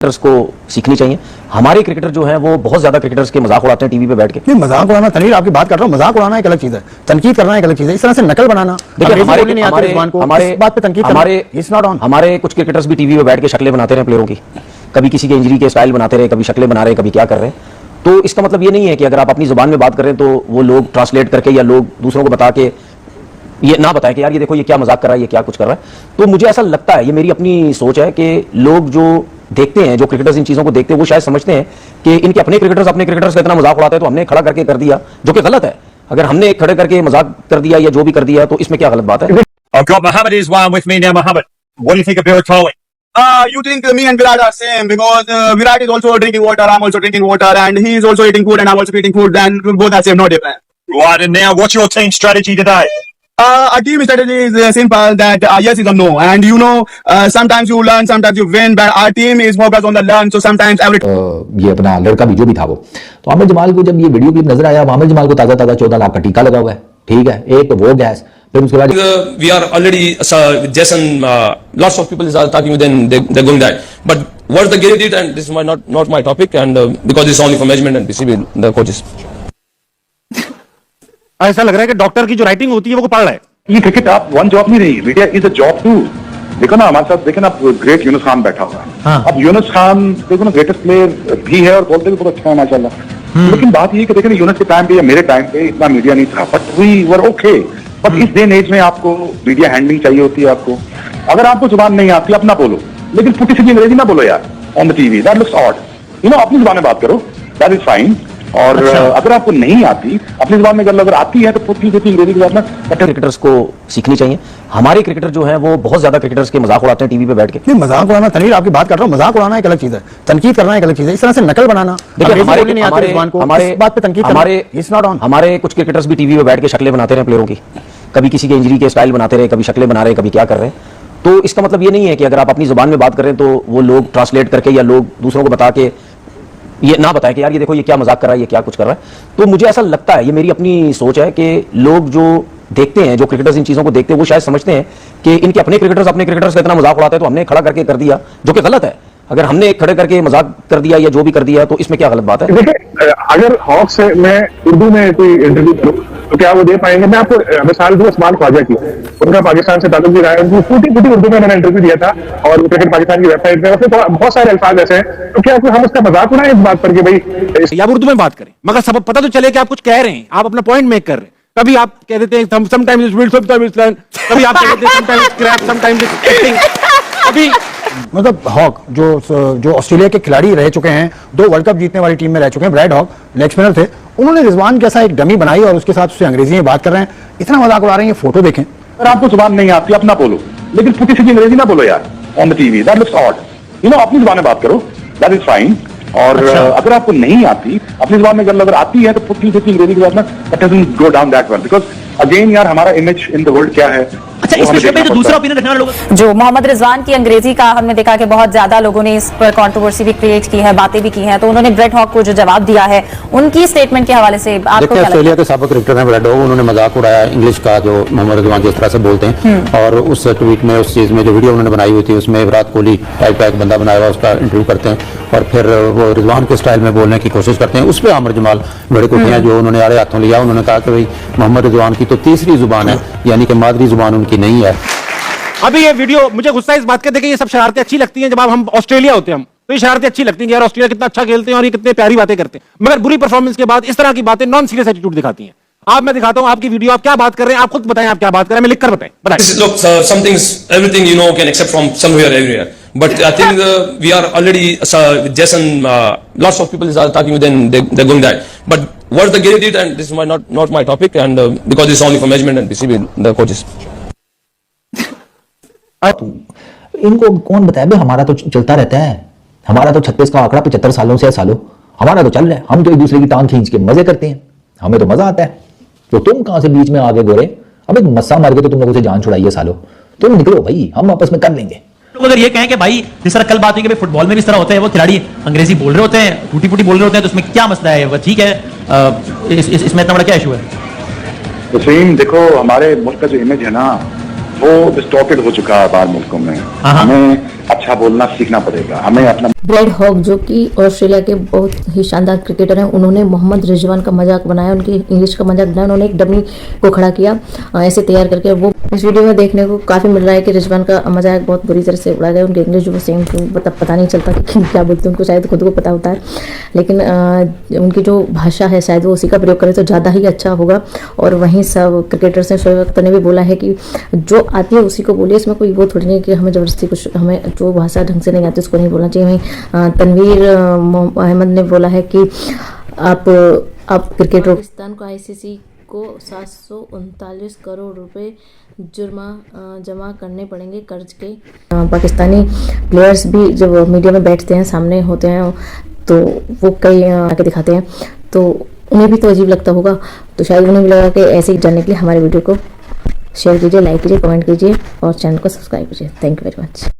Cricketers को सीखनी चाहिए। हमारे क्रिकेटर जो है वो बहुत ज्यादा क्रिकेटर्स के मजाक उड़ाते हैं टीवी पे बैठ के। नहीं, मजाक उड़ाना तनवीर आपकी बात कर रहा हूँ, मजाक उड़ाना एक अलग चीज है, तनकीद करना एक अलग चीज है। इस तरह से नकल बनाना, देखिए हमारे कुछ क्रिकेटर्स भी टीवी पे बैठ के शक्लें बनाते रहे प्लेयरों की, कभी किसी के इंजरी के स्टाइल बनाते रहे, कभी शक्लें बना रहे, कभी क्या कर रहे हैं। तो इसका मतलब ये नहीं है कि अगर आप अपनी जुबान में बात करें तो वो लोग ट्रांसलेट करके या लोग दूसरों को बता के ये ना बताएं कि यार ये देखो ये क्या मजाक कर रहा है, ये क्या कुछ कर रहा है। तो मुझे ऐसा लगता है, ये मेरी अपनी सोच है कि लोग जो देखते हैं, जो क्रिकेटर्स इन चीजों को देखते हैं, वो शायद समझते हैं कि इनके अपने क्रिकेटर्स का इतना मजाक उड़ाते हैं तो हमने खड़ा करके कर दिया, जो कि गलत है। अगर हमने खड़े करके मजाक कर दिया या जो भी कर दिया तो इसमें क्या गलत बात है। I've got Mohammed Rizwan with me now. Mohammed, what do you think of Virat Kohli? You think me and Virat are same because Virat is also drinking water, I'm also drinking water, and he is also eating food and I'm also eating food. Then both are same, no different. Right, and now what's your team strategy today? Our team strategy is simple that yes is a no, and you know sometimes you learn, sometimes you win, but our team is focused on the learn. So sometimes every ये अपना लड़का भी जो भी था वो, तो आमिर जमाल को जब ये वीडियो क्लिप नजर आया, आमिर जमाल को ताजा 14 लाख का टीका लगा हुआ है, ठीक है, एक तो वो गैस, फिर उसके बाद we are already with Jason, lots of people are talking with them, they're going that, but what the Gary did, and this is not my topic, and because it's only for management and BCB, the coaches. ऐसा लग रहा है कि doctor की जो writing होती है वो पढ़ रहा है। ये क्रिकेट आप वन जॉब नहीं रही, media is a job too. देखो ना हमारे साथ, देखो ना ग्रेट यूनुस खान बैठा हुआ है। हाँ। अब यूनुस खान देखो ना ग्रेटेस्ट प्लेयर भी है और बोलते भी बहुत अच्छा है माशाल्लाह। लेकिन बात ये कि देखो ना यूनुस के टाइम पे या मेरे टाइम पे इतना मीडिया नहीं था, but we were okay. But इस डे एंड एज में आपको मीडिया हैंडलिंग चाहिए होती है। आपको अगर आपको जुबान नहीं आती अपना बोलो, लेकिन पुटी सीधी अंग्रेजी ना बोलो यार on the TV, that looks odd. You know, अपनी जुबान में बात करो, दैट इज फाइन। और अगर आपको नहीं आती अपनी जुबान में, अगर आती है तो पुटी सीधी अंग्रेजी की बात ना। क्रिकेटर्स को सीखनी चाहिए। हमारे क्रिकेटर जो है वो बहुत ज्यादा क्रिकेटर्स के मजाक उड़ाते हैं टीवी पे बैठ के। नहीं, मजाक उड़ाना तनवीर आपकी बात कर रहा हूँ, मजाक उड़ाना एक अलग चीज है, तनकीद करना एक अलग चीज है। इस तरह से नकल बनाना, देखिए हमारे कुछ क्रिकेटर्स भी टीवी पे बैठ के शक्लें बनाते रहे प्लेयरों की, कभी किसी के इंजरी के स्टाइल बनाते रहे, कभी शक्लें बना रहे, कभी क्या कर रहे हैं। तो इसका मतलब ये नहीं है कि अगर आप अपनी जुबान में बात करें तो वो लोग ट्रांसलेट करके या लोग दूसरों को बता के ये ना बताएं कि यार ये देखो ये क्या मजाक कर रहा है, ये क्या कुछ कर रहा है। तो मुझे ऐसा लगता है, ये मेरी अपनी सोच है कि लोग जो देखते हैं, जो क्रिकेटर्स इन चीजों को देखते हैं, वो शायद समझते हैं कि इनके अपने क्रिकेटर्स का इतना मजाक उड़ाते हैं तो हमने खड़ा करके कर दिया, जो कि गलत है। अगर हमने खड़े करके मजाक कर दिया या जो भी कर दिया तो इसमें क्या गलत बात है। देखिए, अगर हॉक से मैं उर्दू में कोई इंटरव्यू करूं तो क्या वो दे पाएंगे? मैं आपको मिसाल दूं उस्मान ख्वाजा की, उनका पाकिस्तान से ताल्लुक भी रहा है, उनको फूटी उर्दू में मैंने इंटरव्यू दिया था और क्रिकेट पाकिस्तान की वेबसाइट पे उसमें बहुत सारे अल्फाज ऐसे हैं। तो क्या हम उसका मजाक उड़ाएं इस बात पर कि भाई या उर्दू में बात करें, मगर सब पता तो चले कि आप कुछ कह रहे हैं, आप अपना पॉइंट मेक कर रहे हैं। कभी आप कह देते हैं समटाइम्स कभी आप कह देते हैं समटाइम्स क्रैप, समटाइम्स अभी मतलब हॉक जो ऑस्ट्रेलिया के खिलाड़ी रह चुके हैं, 2 वर्ल्ड कप जीतने वाली टीम में रह चुके हैं, ब्रैड हॉक लेग स्पिनर थे, उन्होंने रिजवान जैसा एक डमी बनाई और उसके साथ उससे अंग्रेजी में बात कर रहे हैं, इतना मजाक उड़ा रहे हैं। ये फोटो देखें। अगर आपको जुबान नहीं आती अपना बोलो, लेकिन पुटी सीधी अंग्रेजी ना बोलो यार on the TV, that looks odd. You know, अपनी जुबान में बात करो, दैट इज फाइन। और अगर आपको नहीं आती अपनी जुबान में, अगर आती है तो पुटी सीधी अंग्रेजी की बात ना, that doesn't go down that well, because again यार हमारा इमेज इन द वर्ल्ड क्या है। अच्छा, इस विषय पे जो दूसरा ओपिनियन रखने वाले लोग, जो मोहम्मद रिजवान की अंग्रेजी का हमने देखा कि बहुत ज्यादा लोगों ने इस पर कंट्रोवर्सी भी क्रिएट की है, बातें भी की हैं, तो उन्होंने ब्रेड हॉक को जो जवाब दिया है उनकी स्टेटमेंट के हवाले से आपको क्या लगता है? ऑस्ट्रेलिया के साबिक क्रिकेटर हैं ब्रेड हॉक, उन्होंने मजाक उड़ाया इंग्लिश का, जो मोहम्मद रिजवान जिस तरह से बोलते हैं, और उस ट्वीट में, उस चीज में जो वीडियो उन्होंने बनाई हुई थी उसमें विराट कोहली टाइप का एक बंदा बनाया हुआ, उसका इंटरव्यू करते हैं और फिर वो रिजवान के स्टाइल में बोलने की कोशिश करते हैं। उस पर आमिर जमाल बड़े कुटियां जो उन्होंने आड़े हाथों लिया, उन्होंने कहा कि भाई मोहम्मद रिजवान की तो तीसरी जुबान है, यानी कि मादरी जुबान उनकी नहीं है। अभी ये वीडियो मुझे गुस्सा इस बात का, देखिए ये सब शरारतें अच्छी लगती हैं जब हम ऑस्ट्रेलिया होते हैं, तो ये शरारतें अच्छी लगती हैं कि यार ऑस्ट्रेलिया कितना अच्छा खेलते हैं और ये कितने प्यारी बातें करते हैं, मगर बुरी परफॉर्मेंस के बाद इस तरह की बातें नॉन सीरियस एटीट्यूड दिखाती हैं। आप, मैं दिखाता हूं आपकी वीडियो, आप क्या बात कर रहे हैं, आप खुद बताएं आप क्या बात कर रहे हैं, मैं लिखकर बताएं। Look, some things, everything you know can accept from somewhere, everywhere. But I think we are already with Jason, lots of people are talking with them, they're going that. But what the Gary did, and this is not my topic, and because it's only for management and BCB, the coaches. इनको कौन बताया भाई, हमारा तो चलता रहता है, हमारा तो 36 का आंकड़ा 75 सालों से सालों हमारा तो चल रहा है, हम तो एक दूसरे की टांग खींच के मजे करते हैं, हमें तो मजा आता है। तो तुम कहां से बीच में आगे गोरे, अब एक मस्सा मार के तो तुम लोगों से जान छुड़ाई है सालों, तुम निकलो भाई, हम आपस में कर लेंगे। लोग अगर ये कहें कि भाई जिस तरह कल बात हुई कि फुटबॉल में भी इस तरह होता है, वो खिलाड़ी अंग्रेजी बोल रहे होते हैं, टूटी फूटी बोल रहे होते हैं, तो उसमें क्या मसला है? वो ठीक है, इसमें इतना बड़ा क्या इशू है? वसीम, देखो हमारे मुल्क का जो इमेज है ना, वो डिस्टॉर्टेड हो चुका है बाहर मुल्कों में। हमें अच्छा अच्छा बोलना सीखना पड़ेगा हमें अपना। ब्रैड हॉग जो कि ऑस्ट्रेलिया के बहुत ही शानदार क्रिकेटर हैं, उन्होंने मोहम्मद रिजवान का मजाक बनाया, उनकी इंग्लिश का मजाक बनाया। उन्होंने एक डमी को खड़ा किया ऐसे तैयार करके। वो इस वीडियो में देखने को काफी मिल रहा है कि रिजवान का मजाक बहुत बुरी तरह से उड़ाया गया। उनकी इंग्लिश जो सेम पता नहीं चलता कि क्या बोलते हैं, उनको शायद खुद को पता होता है, लेकिन उनकी जो भाषा है शायद वो उसी का प्रयोग करें तो ज़्यादा ही अच्छा होगा। और वहीं सब क्रिकेटर्स ने, शोएब अख्तर ने भी बोला है कि जो आती है उसी को बोलिए, इसमें कोई वो थोड़ी नहीं कि हमें ज़बरदस्ती कुछ, हमें जो भाषा ढंग से नहीं आती उसको नहीं बोलना चाहिए। वहीं तनवीर अहमद ने बोला है कि आप क्रिकेटर पाकिस्तान को आईसीसी को 739 करोड़ रुपए जमा करने पड़ेंगे कर्ज के। पाकिस्तानी प्लेयर्स भी जब मीडिया में बैठते हैं, सामने होते हैं, तो वो कई आके दिखाते हैं, तो उन्हें भी तो अजीब लगता होगा। तो शायद उन्हें भी लगा कि ऐसे ही जानने के लिए हमारे वीडियो को शेयर कीजिए, लाइक कीजिए, कमेंट कीजिए और चैनल को सब्सक्राइब कीजिए। Thank you very much.